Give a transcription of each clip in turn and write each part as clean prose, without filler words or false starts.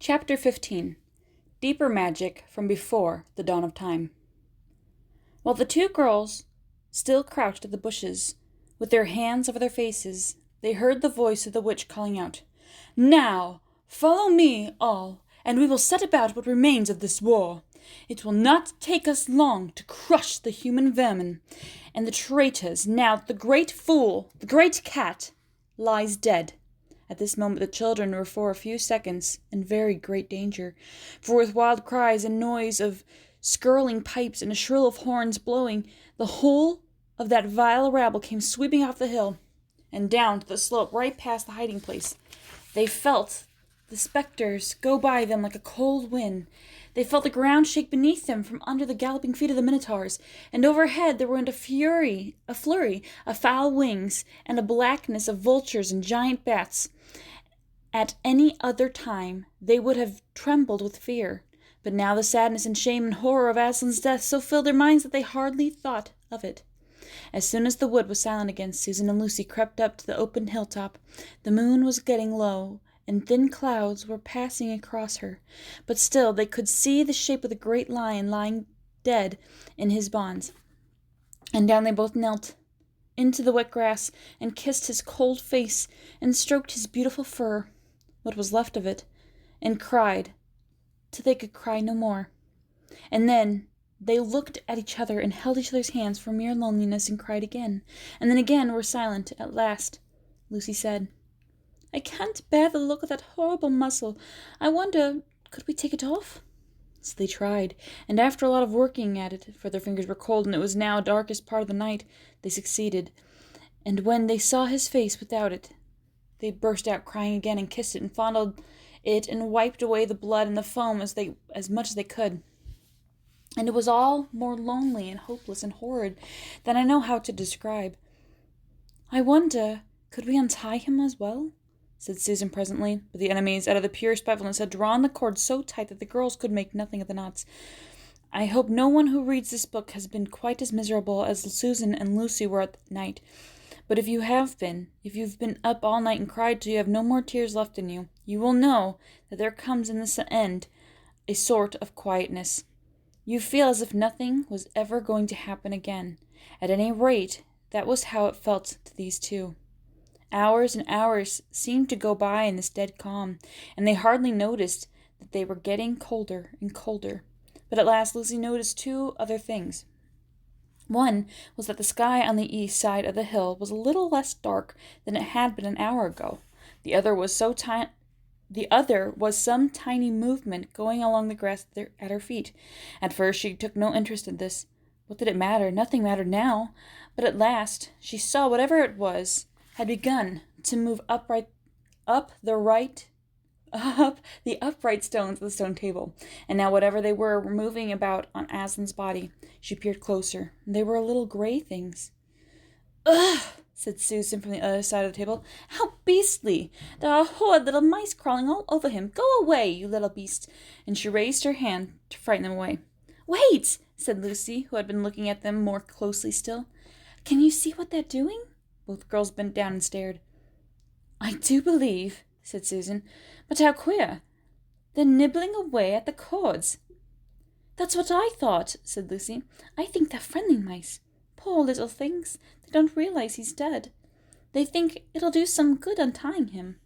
Chapter 15. Deeper Magic from Before the Dawn of Time. While the two girls still crouched at the bushes, with their hands over their faces, they heard the voice of the witch calling out, "Now, follow me, all, and we will set about what remains of this war. It will not take us long to crush the human vermin and the traitors, now that the great fool, the great cat, lies dead." At this moment the children were for a few seconds in very great danger, for with wild cries and noise of skirling pipes and a shrill of horns blowing, the whole of that vile rabble came sweeping off the hill and down to the slope right past the hiding place. They felt the spectres go by them like a cold wind. They felt the ground shake beneath them from under the galloping feet of the minotaurs, and overhead there went a flurry of foul wings, and a blackness of vultures and giant bats. At any other time they would have trembled with fear, but now the sadness and shame and horror of Aslan's death so filled their minds that they hardly thought of it. As soon as the wood was silent again, Susan and Lucy crept up to the open hilltop. The moon was getting low, and thin clouds were passing across her, but still they could see the shape of the great lion lying dead in his bonds. And down they both knelt into the wet grass, and kissed his cold face, and stroked his beautiful fur, what was left of it, and cried till they could cry no more. And then they looked at each other and held each other's hands for mere loneliness, and cried again, and then again were silent. At last Lucy said, "I can't bear the look of that horrible muzzle. I wonder, could we take it off?" So they tried, and after a lot of working at it, for their fingers were cold and it was now darkest part of the night, they succeeded. And when they saw his face without it, they burst out crying again, and kissed it and fondled it and wiped away the blood and the foam as much as they could. And it was all more lonely and hopeless and horrid than I know how to describe. "I wonder, could we untie him as well?" said Susan presently, but the enemies, out of the pure spitefulness, had drawn the cord so tight that the girls could make nothing of the knots. I hope no one who reads this book has been quite as miserable as Susan and Lucy were at night. But if you've been up all night and cried till you have no more tears left in you, you will know that there comes in this end a sort of quietness. You feel as if nothing was ever going to happen again. At any rate, that was how it felt to these two. Hours and hours seemed to go by in this dead calm, and they hardly noticed that they were getting colder and colder. But at last Lucy noticed two other things. One was that the sky on the east side of the hill was a little less dark than it had been an hour ago. The other was some tiny movement going along the grass at her feet. At first she took no interest in this. What did it matter? Nothing mattered now. But at last she saw whatever it was had begun to move up the upright stones of the stone table, and now whatever they were moving about on Aslan's body. She peered closer. They were little gray things. "Ugh!" said Susan from the other side of the table. "How beastly! There are horrid little mice crawling all over him. Go away, you little beast!" And she raised her hand to frighten them away. "Wait!" said Lucy, who had been looking at them more closely still. "Can you see what they're doing?" Both girls bent down and stared. "I do believe," said Susan. "But how queer! They're nibbling away at the cords." "That's what I thought," said Lucy. "I think they're friendly mice. Poor little things. They don't realize he's dead. They think it'll do some good untying him."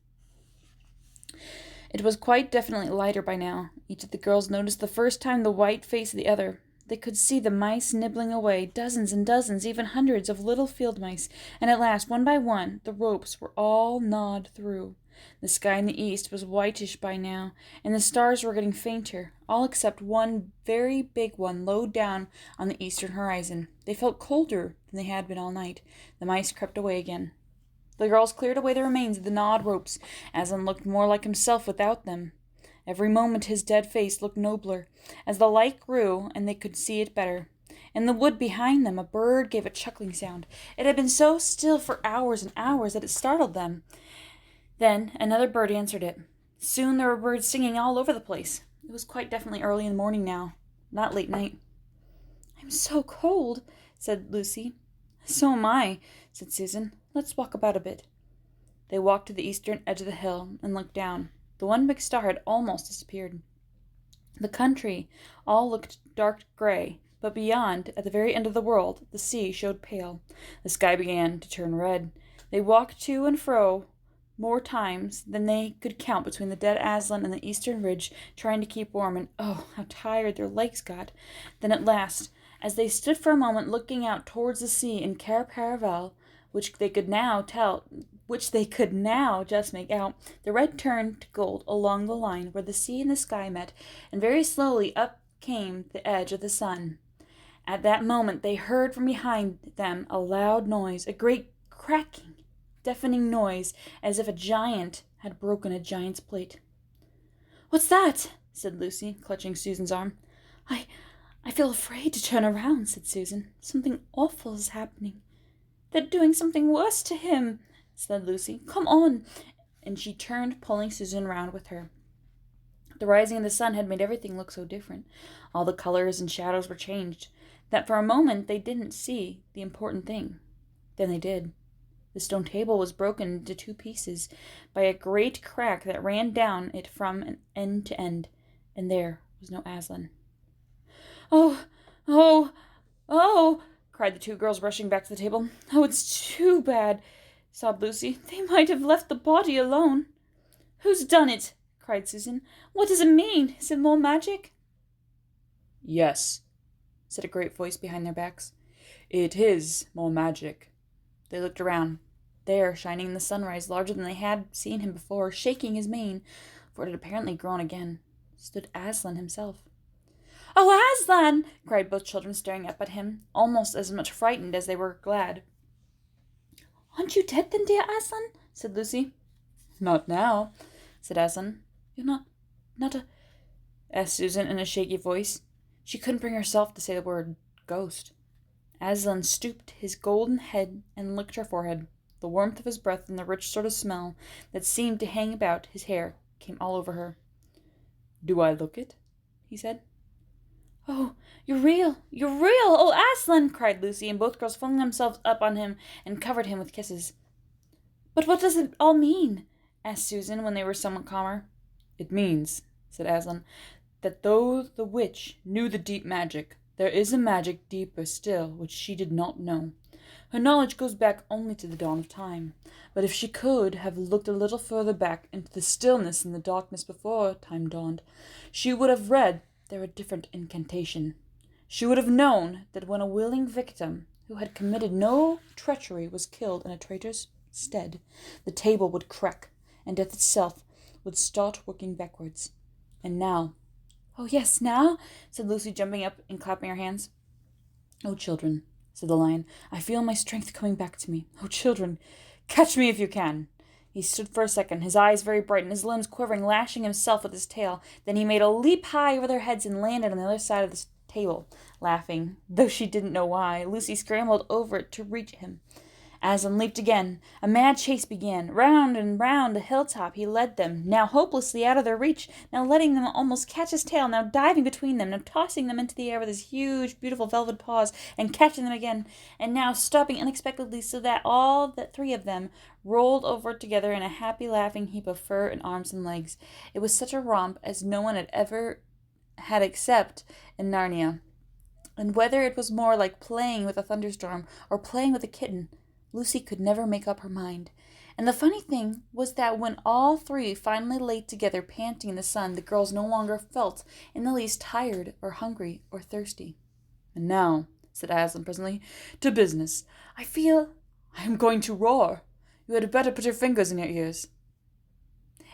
It was quite definitely lighter by now. Each of the girls noticed the first time the white face of the other. They could see the mice nibbling away, dozens and dozens, even hundreds of little field mice, and at last, one by one, the ropes were all gnawed through. The sky in the east was whitish by now, and the stars were getting fainter, all except one very big one low down on the eastern horizon. They felt colder than they had been all night. The mice crept away again. The girls cleared away the remains of the gnawed ropes. Aslan looked more like himself without them. Every moment his dead face looked nobler, as the light grew and they could see it better. In the wood behind them a bird gave a chuckling sound. It had been so still for hours and hours that it startled them. Then another bird answered it. Soon there were birds singing all over the place. It was quite definitely early in the morning now, not late night. "I'm so cold," said Lucy. "So am I," said Susan. "Let's walk about a bit." They walked to the eastern edge of the hill and looked down. The one big star had almost disappeared. The country all looked dark gray, but beyond, at the very end of the world, the sea showed pale. The sky began to turn red. They walked to and fro more times than they could count between the dead Aslan and the eastern ridge, trying to keep warm, and oh, how tired their legs got. Then at last, as they stood for a moment looking out towards the sea in Cair Paravel, which they could now just make out, the red turned to gold along the line where the sea and the sky met, and very slowly up came the edge of the sun. At that moment they heard from behind them a loud noise, a great cracking, deafening noise, as if a giant had broken a giant's plate. "What's that?" said Lucy, clutching Susan's arm. I feel afraid to turn around," said Susan. "Something awful is happening." "They're doing something worse to him," said Lucy. "Come on." And she turned, pulling Susan round with her. The rising of the sun had made everything look so different. All the colors and shadows were changed, that for a moment they didn't see the important thing. Then they did. The stone table was broken into two pieces by a great crack that ran down it from end to end, and there was no Aslan. "Oh, oh, oh!" cried the two girls, rushing back to the table. "Oh, it's too bad," sobbed Lucy. "They might have left the body alone." "Who's done it?" cried Susan. "What does it mean? Is it more magic?" "Yes," said a great voice behind their backs. "It is more magic." They looked around. There, shining in the sunrise, larger than they had seen him before, shaking his mane, for it had apparently grown again, stood Aslan himself. "Oh, Aslan!" cried both children, staring up at him, almost as much frightened as they were glad. "Aren't you dead then, dear Aslan?" said Lucy. "Not now," said Aslan. "You're not a—" asked Susan in a shaky voice. She couldn't bring herself to say the word ghost. Aslan stooped his golden head and licked her forehead. The warmth of his breath and the rich sort of smell that seemed to hang about his hair came all over her. "Do I look it?" he said. "Oh, you're real! You're real! Oh, Aslan!" cried Lucy, and both girls flung themselves up on him and covered him with kisses. "But what does it all mean?" asked Susan when they were somewhat calmer. "It means," said Aslan, "that though the witch knew the deep magic, there is a magic deeper still which she did not know. Her knowledge goes back only to the dawn of time. But if she could have looked a little further back into the stillness and the darkness before time dawned, she would have read there a different incantation. She would have known that when a willing victim who had committed no treachery was killed in a traitor's stead, the table would crack, and death itself would start working backwards. And now—" "Oh, yes, now?" said Lucy, jumping up and clapping her hands. "Oh, children," said the lion, "I feel my strength coming back to me. Oh, children, catch me if you can." He stood for a second, his eyes very bright and his limbs quivering, lashing himself with his tail. Then he made a leap high over their heads and landed on the other side of the table, laughing, though she didn't know why. Lucy scrambled over it to reach him. Aslan leaped again. A mad chase began. Round and round the hilltop he led them, now hopelessly out of their reach, now letting them almost catch his tail, now diving between them, now tossing them into the air with his huge, beautiful velvet paws, and catching them again, and now stopping unexpectedly so that all the three of them rolled over together in a happy laughing heap of fur and arms and legs. It was such a romp as no one had ever had except in Narnia. And whether it was more like playing with a thunderstorm or playing with a kitten, Lucy could never make up her mind. And the funny thing was that when all three finally lay together panting in the sun, the girls no longer felt in the least tired or hungry or thirsty. "And now," said Aslan presently, "to business. I feel I am going to roar. You had better put your fingers in your ears."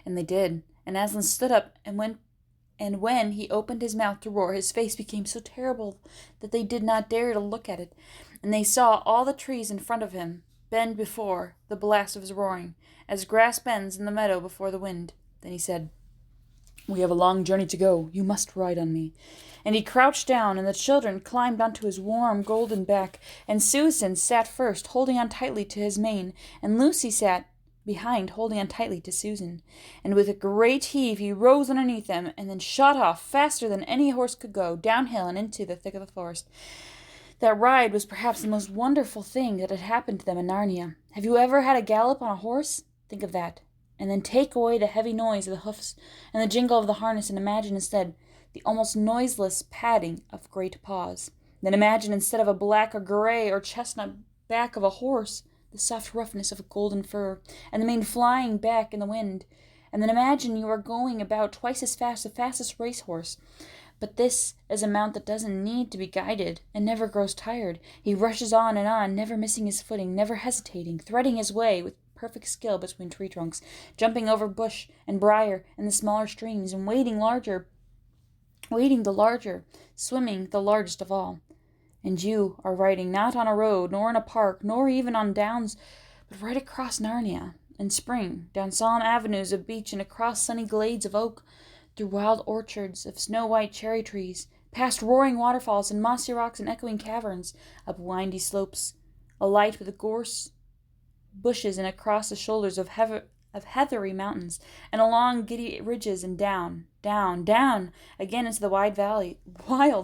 And they did, and Aslan stood up, and when he opened his mouth to roar, his face became so terrible that they did not dare to look at it, and they saw all the trees in front of him bend before the blast of his roaring, as grass bends in the meadow before the wind. Then he said, "We have a long journey to go. You must ride on me." And he crouched down, and the children climbed onto his warm golden back, and Susan sat first, holding on tightly to his mane, and Lucy sat behind, holding on tightly to Susan. And with a great heave he rose underneath them, and then shot off faster than any horse could go, downhill and into the thick of the forest. That ride was perhaps the most wonderful thing that had happened to them in Narnia. Have you ever had a gallop on a horse? Think of that. and then take away the heavy noise of the hoofs and the jingle of the harness, and imagine instead the almost noiseless padding of great paws. Then imagine instead of a black or gray or chestnut back of a horse, the soft roughness of a golden fur, and the mane flying back in the wind. And then imagine you are going about twice as fast as the fastest racehorse. But this is a mount that doesn't need to be guided and never grows tired. He rushes on, never missing his footing, never hesitating, threading his way with perfect skill between tree trunks, jumping over bush and briar and the smaller streams, and wading the larger, swimming the largest of all. And you are riding not on a road, nor in a park, nor even on downs, but right across Narnia in spring, down solemn avenues of beech and across sunny glades of oak, through wild orchards of snow-white cherry trees, past roaring waterfalls and mossy rocks and echoing caverns, up windy slopes, alight with gorse bushes, and across the shoulders of heathery mountains, and along giddy ridges, and down, again into the wild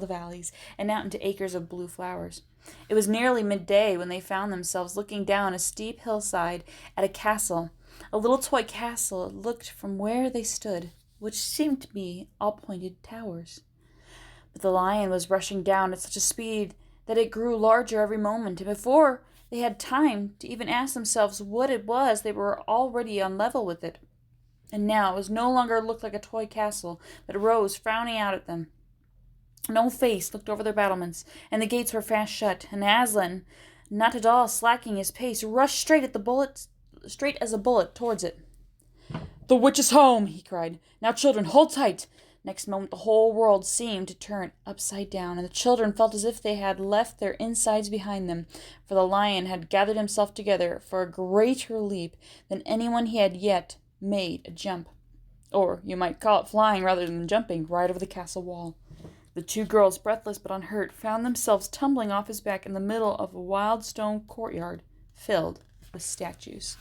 valleys, and out into acres of blue flowers. It was nearly midday when they found themselves looking down a steep hillside at a castle, a little toy castle. It looked from where they stood, which seemed to be all pointed towers. But the lion was rushing down at such a speed that it grew larger every moment, and before they had time to even ask themselves what it was, they were already on level with it. And now it was no longer looked like a toy castle, but rose frowning out at them. No face looked over their battlements, and the gates were fast shut, and Aslan, not at all slacking his pace, rushed straight as a bullet towards it. "The witch is home!" he cried. "Now, children, hold tight!" Next moment the whole world seemed to turn upside down, and the children felt as if they had left their insides behind them, for the lion had gathered himself together for a greater leap than anyone he had yet made a jump, or you might call it flying rather than jumping, right over the castle wall. The two girls, breathless but unhurt, found themselves tumbling off his back in the middle of a wild stone courtyard filled with statues.